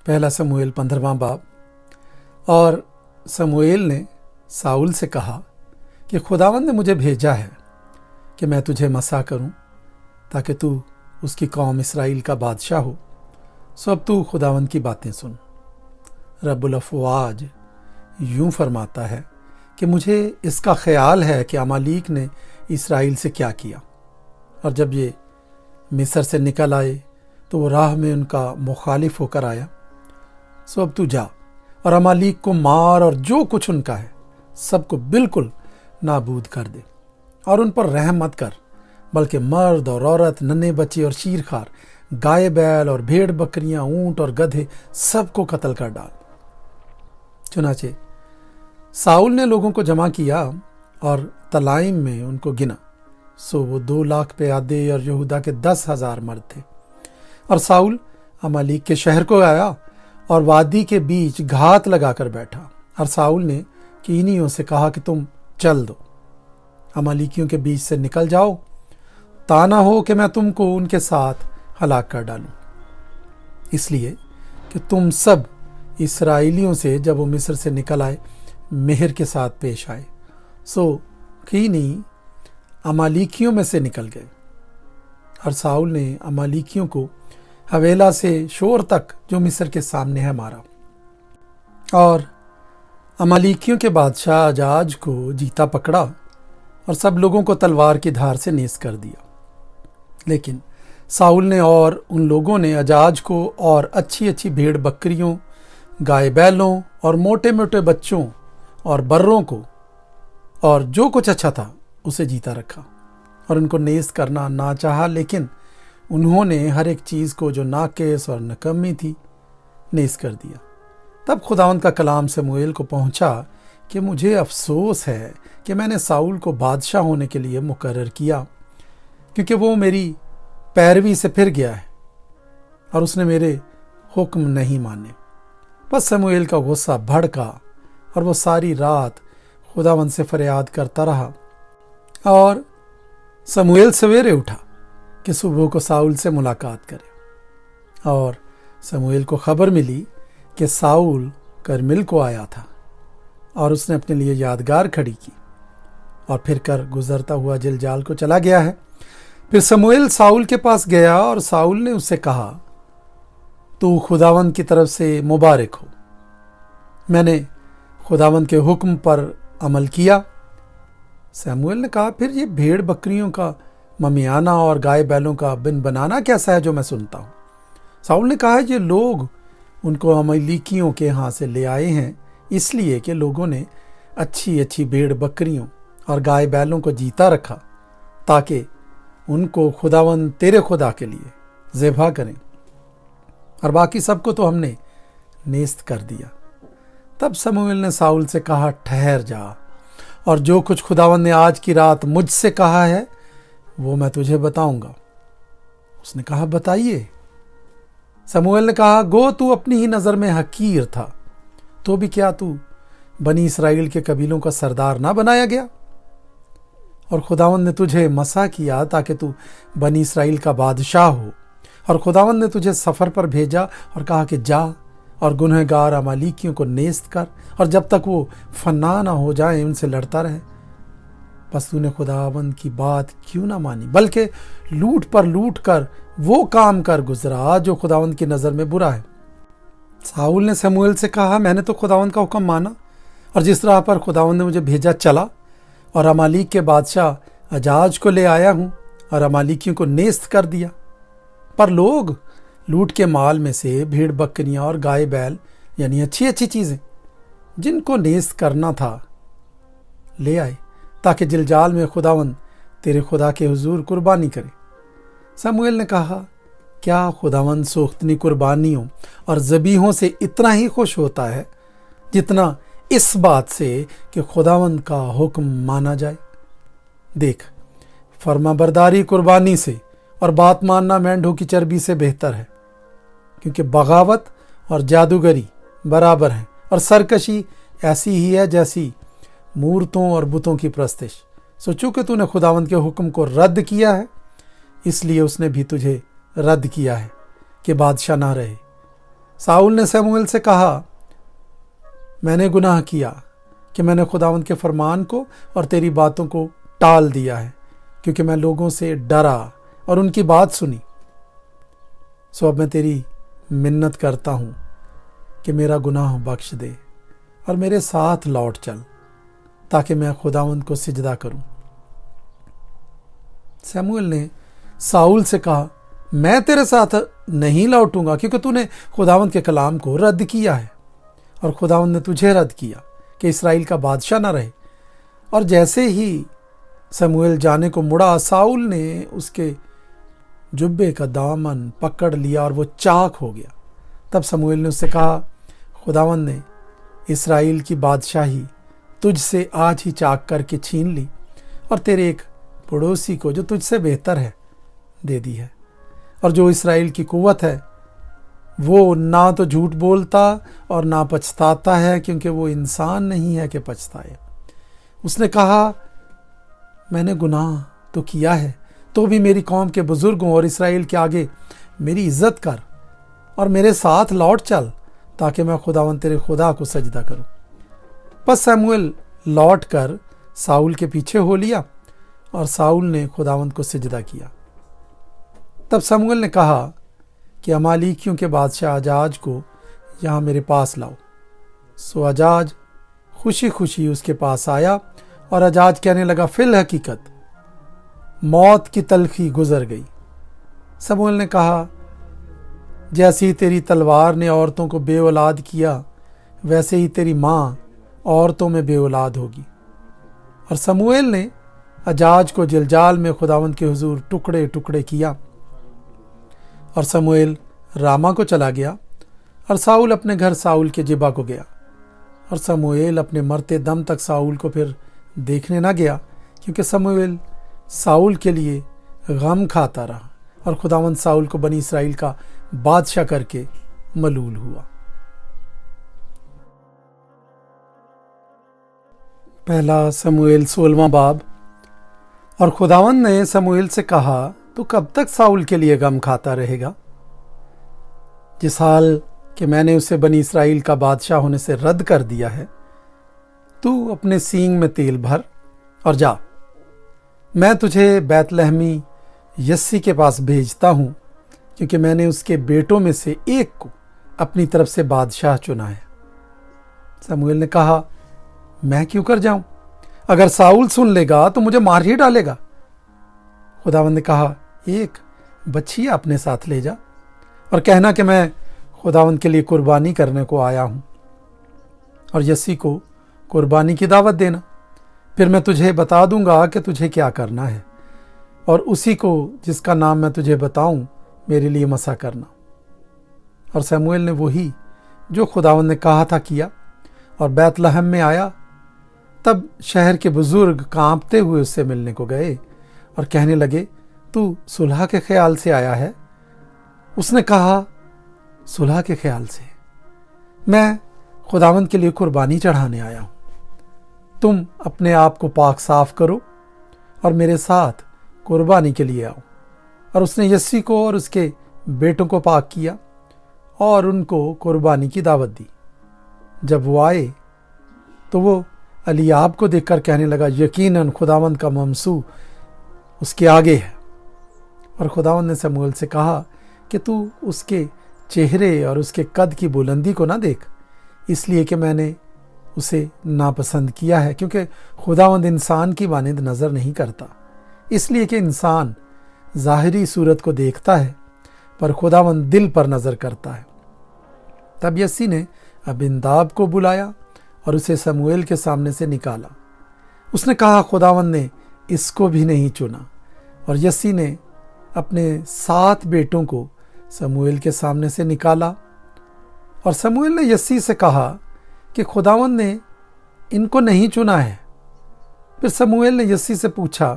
पहला समूएल 15वां बाब। और समूएल ने साउल से कहा कि खुदावंद ने मुझे भेजा है कि मैं तुझे मसा करूं ताकि तू उसकी कौम इसराइल का बादशाह हो। सो अब तू खुदावंद की बातें सुन। रब्बुल अफ़वाज यूं फरमाता है कि मुझे इसका ख्याल है कि अमालीक ने इसराइल से क्या किया, और जब ये मिस्र से निकल आए तो वो राह में उनका मुखालिफ होकर आया। सो अब तू जा और अमालीक को मार और जो कुछ उनका है सबको बिल्कुल नाबूद कर दे, और उन पर रहम मत कर, बल्कि मर्द और औरत, नन्हे बच्चे और शीरखार, गाय बैल और भेड़ बकरियां, ऊंट और गधे सबको कत्ल कर डाल। चुनाचे साउल ने लोगों को जमा किया और तलाइम में उनको गिना। सो वो 2 लाख प्यादे और यहूदा के 10,000 मर्द थे। और साउल अमालीक के शहर को आया और वादी के बीच घात लगाकर बैठा। और साउल ने कीनियों से कहा कि तुम चल दो, अमालीकियों के बीच से निकल जाओ, ताना हो कि मैं तुमको उनके साथ हलाक कर डालूं, इसलिए कि तुम सब इसराइलियों से जब वो मिस्र से निकल आए मेहर के साथ पेश आए। सो कीनी अमालीकियों में से निकल गए। और साउल ने अमालीकियों को हवेला से शोर तक जो मिस्र के सामने है मारा, और अमालीकियों के बादशाह अजाज को जीता पकड़ा और सब लोगों को तलवार की धार से नेस कर दिया। लेकिन साउल ने और उन लोगों ने अजाज को और अच्छी अच्छी भेड़ बकरियों, गाय बैलों और मोटे मोटे बच्चों और बर्रों को और जो कुछ अच्छा था उसे जीता रखा और उनको नेस करना ना चाहा। लेकिन उन्होंने हर एक चीज को जो नाकेस और नकम्मी थी नेस कर दिया। तब खुदावंद का कलाम समूएल को पहुंचा कि मुझे अफसोस है कि मैंने साउल को बादशाह होने के लिए मुकर्रर किया, क्योंकि वो मेरी पैरवी से फिर गया है और उसने मेरे हुक्म नहीं माने। बस समूएल का गुस्सा भड़का और वो सारी रात खुदावंद से फरियाद करता रहा। और समूएल सवेरे उठा कि सुबह को साउल से मुलाकात करे, और समूएल को खबर मिली कि साउल करमिल को आया था और उसने अपने लिए यादगार खड़ी की और फिर कर गुजरता हुआ जिलजाल को चला गया है। फिर समूएल साउल के पास गया और साउल ने उससे कहा, तू खुदावंद की तरफ से मुबारक हो, मैंने खुदावंद के हुक्म पर अमल किया। समूएल ने कहा, फिर ये भेड़ बकरियों का ममियाना और गाय बैलों का बिन बनाना कैसा है जो मैं सुनता हूँ? साउल ने कहा, ये लोग उनको अमालीकियों के यहाँ से ले आए हैं, इसलिए कि लोगों ने अच्छी अच्छी भेड़ बकरियों और गाय बैलों को जीता रखा ताकि उनको खुदावंद तेरे खुदा के लिए ज़िबा करें, और बाकी सबको तो हमने नेस्त कर दिया। तब समूएल ने साउल से कहा, ठहर जा, और जो कुछ खुदावंद ने आज की रात मुझसे कहा है वो मैं तुझे बताऊंगा। उसने कहा, बताइए। समूएल ने कहा, गो तू अपनी ही नजर में हकीर था, तो भी क्या तू बनी इसराइल के कबीलों का सरदार ना बनाया गया? और खुदावंद ने तुझे मसा किया ताकि तू बनी इसराइल का बादशाह हो, और खुदावंद ने तुझे सफर पर भेजा और कहा कि जा और गुनहगार अमालीकियों को नेस्त कर, और जब तक वो फना ना हो जाए उनसे लड़ता रहे। बस तूने खुदावंद की बात क्यों ना मानी, बल्कि लूट पर लूट कर वो काम कर गुजरा जो खुदावंद की नजर में बुरा है। साउल ने समूएल से कहा, मैंने तो खुदावंद का हुक्म माना और जिस राह पर खुदावंद ने मुझे भेजा चला, और अमालीक के बादशाह अजाज को ले आया हूं और अमालीकियों को नेस्त कर दिया। पर लोग लूट के माल में से भेड़ बकरियां और गाय बैल, यानी अच्छी अच्छी चीजें जिनको नेस्त करना था, ले आए ताकि जिलजाल में खुदावंद तेरे खुदा के हुजूर कुर्बानी करे। समूएल ने कहा, क्या खुदावंद सोख्तनी कुर्बानियों और ज़बीहों से इतना ही खुश होता है जितना इस बात से कि खुदावंद का हुक्म माना जाए? देख, फरमाबरदारी कुर्बानी से और बात मानना मेंढों की चर्बी से बेहतर है, क्योंकि बगावत और जादूगरी बराबर है और सरकशी ऐसी ही है जैसी मूर्तों और बुतों की प्रस्तिश। सो चूंकि तूने खुदावंद के हुक्म को रद्द किया है, इसलिए उसने भी तुझे रद्द किया है कि बादशाह ना रहे। साउल ने शमूएल से कहा, मैंने गुनाह किया कि मैंने खुदावंद के फरमान को और तेरी बातों को टाल दिया है, क्योंकि मैं लोगों से डरा और उनकी बात सुनी। सो अब मैं तेरी मिन्नत करता हूं कि मेरा गुनाह बख्श दे और मेरे साथ लौट चल, ताकि मैं खुदावंद को सिजदा करूं। शमूएल ने साउल से कहा, मैं तेरे साथ नहीं लौटूंगा, क्योंकि तूने खुदावंद के कलाम को रद्द किया है और खुदावंद ने तुझे रद्द किया कि इस्राएल का बादशाह ना रहे। और जैसे ही शमूएल जाने को मुड़ा, साउल ने उसके जुब्बे का दामन पकड़ लिया और वो चाक हो गया। तब शमूएल ने उससे कहा, खुदावंद ने इस्राएल की बादशाही तुझसे आज ही चाक करके छीन ली और तेरे एक पड़ोसी को जो तुझसे बेहतर है दे दी है। और जो इस्राएल की कुव्वत है वो ना तो झूठ बोलता और ना पछताता है, क्योंकि वो इंसान नहीं है कि पछताए। उसने कहा, मैंने गुनाह तो किया है, तो भी मेरी कौम के बुजुर्गों और इस्राएल के आगे मेरी इज्जत कर और मेरे साथ लौट चल, ताकि मैं खुदावंद तेरे खुदा को सजदा करूं। बस शमूएल लौट कर साउल के पीछे हो लिया और साउल ने खुदावंद को सजदा किया। तब शमूएल ने कहा कि अमालेकियों के बादशाह अजाज को यहाँ मेरे पास लाओ। सो अजाज खुशी खुशी उसके पास आया और अजाज कहने लगा, फिल हकीकत मौत की तलखी गुजर गई। शमूएल ने कहा, जैसी तेरी तलवार ने औरतों को बे औलाद किया, वैसे ही तेरी माँ औरतों में बे औलाद होगी। और शमूएल ने अजाज को जिलजाल में खुदावंद के हुजूर टुकड़े टुकड़े किया। और शमूएल रामा को चला गया और साउल अपने घर साउल के जिबा को गया। और शमूएल अपने मरते दम तक साउल को फिर देखने ना गया, क्योंकि शमूएल साउल के लिए गम खाता रहा और खुदावंद साउल को बनी इस्राएल का बादशाह करके मलूल हुआ। पहला शमूएल 16वां बाब। और खुदावंद ने शमूएल से कहा, तू कब तक साउल के लिए गम खाता रहेगा? जिस हाल कि मैंने उसे बनी इस्राएल का बादशाह होने से रद्द कर दिया है, तू अपने सींग में तेल भर और जा। मैं तुझे बैतलहमी यस्सी के पास भेजता हूं, क्योंकि मैंने उसके बेटों में से एक को अपनी तरफ से बादशाह चुना है। शमूएल ने कहा, मैं क्यों कर जाऊं? अगर साउल सुन लेगा तो मुझे मार ही डालेगा। खुदावंद ने कहा, एक बछिया अपने साथ ले जा और कहना कि मैं खुदावंद के लिए कुर्बानी करने को आया हूं, और यस्सी को कुर्बानी की दावत देना। फिर मैं तुझे बता दूंगा कि तुझे क्या करना है, और उसी को जिसका नाम मैं तुझे बताऊं मेरे लिए मसा करना। और शमूएल ने वही जो खुदावंद ने कहा था किया और बैतलहम में आया। तब शहर के बुजुर्ग कांपते हुए उससे मिलने को गए और कहने लगे, तू सुलह के ख्याल से आया है? उसने कहा, सुलह के ख्याल से? मैं खुदावंद के लिए कुर्बानी चढ़ाने आया हूं। तुम अपने आप को पाक साफ करो और मेरे साथ कुर्बानी के लिए आओ। और उसने यस्सी को और उसके बेटों को पाक किया और उनको कुर्बानी की दावत दी। जब वो आए तो वो एलीआब को देखकर कहने लगा, यकीनन खुदावंद का ममसू उसके आगे है। और खुदावंद ने शमूएल से कहा कि तू उसके चेहरे और उसके कद की बुलंदी को ना देख, इसलिए कि मैंने उसे नापसंद किया है, क्योंकि खुदावंद इंसान की मानिंद नज़र नहीं करता। इसलिए कि इंसान ज़ाहिरी सूरत को देखता है, पर खुदावंद दिल पर नज़र करता है। तब यस्सी ने अबिनदाब को बुलाया और उसे शमूएल के सामने से निकाला। उसने कहा, खुदावंद ने इसको भी नहीं चुना। और यस्सी ने अपने 7 बेटों को शमूएल के सामने से निकाला। और शमूएल ने यस्सी से कहा कि खुदावंद ने इनको नहीं चुना है। फिर शमूएल ने यस्सी से पूछा,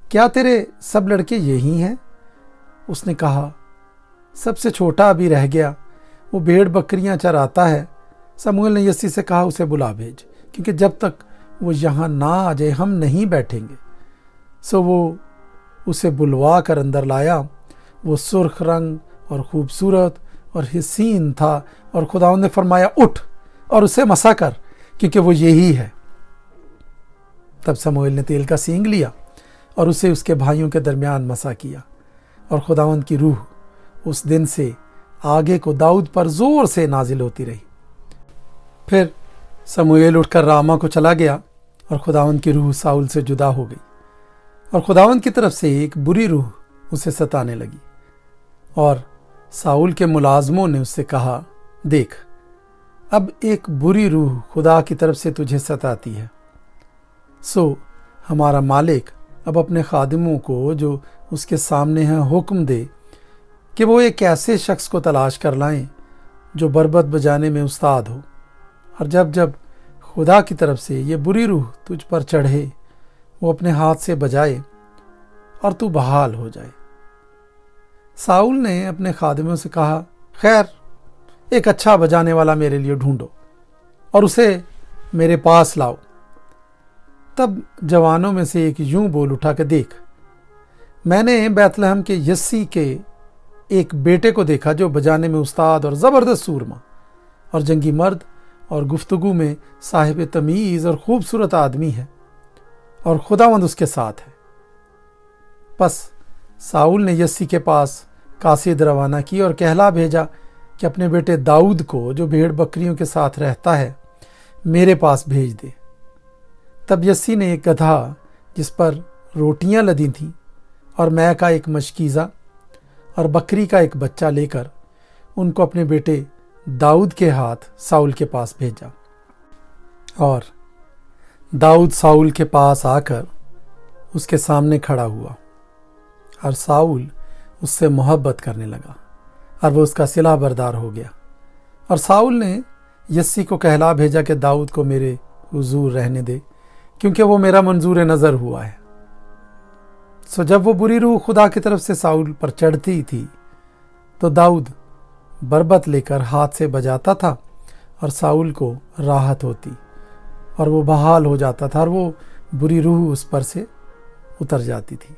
क्या तेरे सब लड़के यही हैं? उसने कहा, सबसे छोटा अभी रह गया, वो भेड़ बकरियां चराता है। शमूएल ने यस्सी से कहा, उसे बुला भेज, क्योंकि जब तक वो यहाँ ना आ जाए हम नहीं बैठेंगे। सो वो उसे बुलवा कर अंदर लाया। वो सुर्ख रंग और खूबसूरत اور حسین تھا، اور خداوند نے فرمایا اٹھ اور اسے مسا کر، کیونکہ وہ یہی ہے۔ تب سموئیل نے تیل کا سینگ لیا اور اسے اس کے بھائیوں کے درمیان مسا کیا، اور خداوند کی روح اس دن سے آگے کو داؤد پر زور سے نازل ہوتی رہی۔ پھر سموئیل اٹھ کر راما کو چلا گیا، اور خداوند کی روح ساؤل سے جدا ہو گئی، اور خداوند کی طرف سے ایک بری روح اسے ستانے لگی۔ اور ساؤل کے ملازموں نے اس سے کہا، دیکھ، اب ایک بری روح خدا کی طرف سے تجھے ستاتی ہے، سو ہمارا مالک اب اپنے خادموں کو جو اس کے سامنے ہیں حکم دے کہ وہ ایک ایسے شخص کو تلاش کر لائیں جو بربط بجانے میں استاد ہو، اور جب جب خدا کی طرف سے یہ بری روح تجھ پر چڑھے وہ اپنے ہاتھ سے بجائے اور تو بحال ہو جائے۔ ساؤل نے اپنے خادموں سے کہا، خیر، ایک اچھا بجانے والا میرے لیے ڈھونڈو اور اسے میرے پاس لاؤ۔ تب جوانوں میں سے ایک یوں بول اٹھا کہ دیکھ، میں نے بیت لحم کے یسی کے ایک بیٹے کو دیکھا جو بجانے میں استاد اور زبردست سورما اور جنگی مرد اور گفتگو میں صاحب تمیز اور خوبصورت آدمی ہے، اور خداوند اس کے ساتھ ہے۔ پس ساؤل نے یسی کے پاس قاصد روانہ کی اور کہلا بھیجا کہ اپنے بیٹے داؤد کو جو بھیڑ بکریوں کے ساتھ رہتا ہے میرے پاس بھیج دے۔ تب یسی نے ایک گدھا جس پر روٹیاں لدی تھیں اور مے کا ایک مشکیزہ اور بکری کا ایک بچہ لے کر ان کو اپنے بیٹے داؤد کے ہاتھ ساؤل کے پاس بھیجا۔ اور داؤد ساؤل کے پاس آ کر اس کے سامنے کھڑا ہوا، اور ساؤل اس سے محبت کرنے لگا، اور وہ اس کا صلہ بردار ہو گیا۔ اور ساؤل نے یسی کو کہلا بھیجا کہ داؤد کو میرے حضور رہنے دے، کیونکہ وہ میرا منظور نظر ہوا ہے۔ سو جب وہ بری روح خدا کی طرف سے ساؤل پر چڑھتی تھی تو داؤد بربت لے کر ہاتھ سے بجاتا تھا، اور ساؤل کو راحت ہوتی اور وہ بحال ہو جاتا تھا، اور وہ بری روح اس پر سے اتر جاتی تھی۔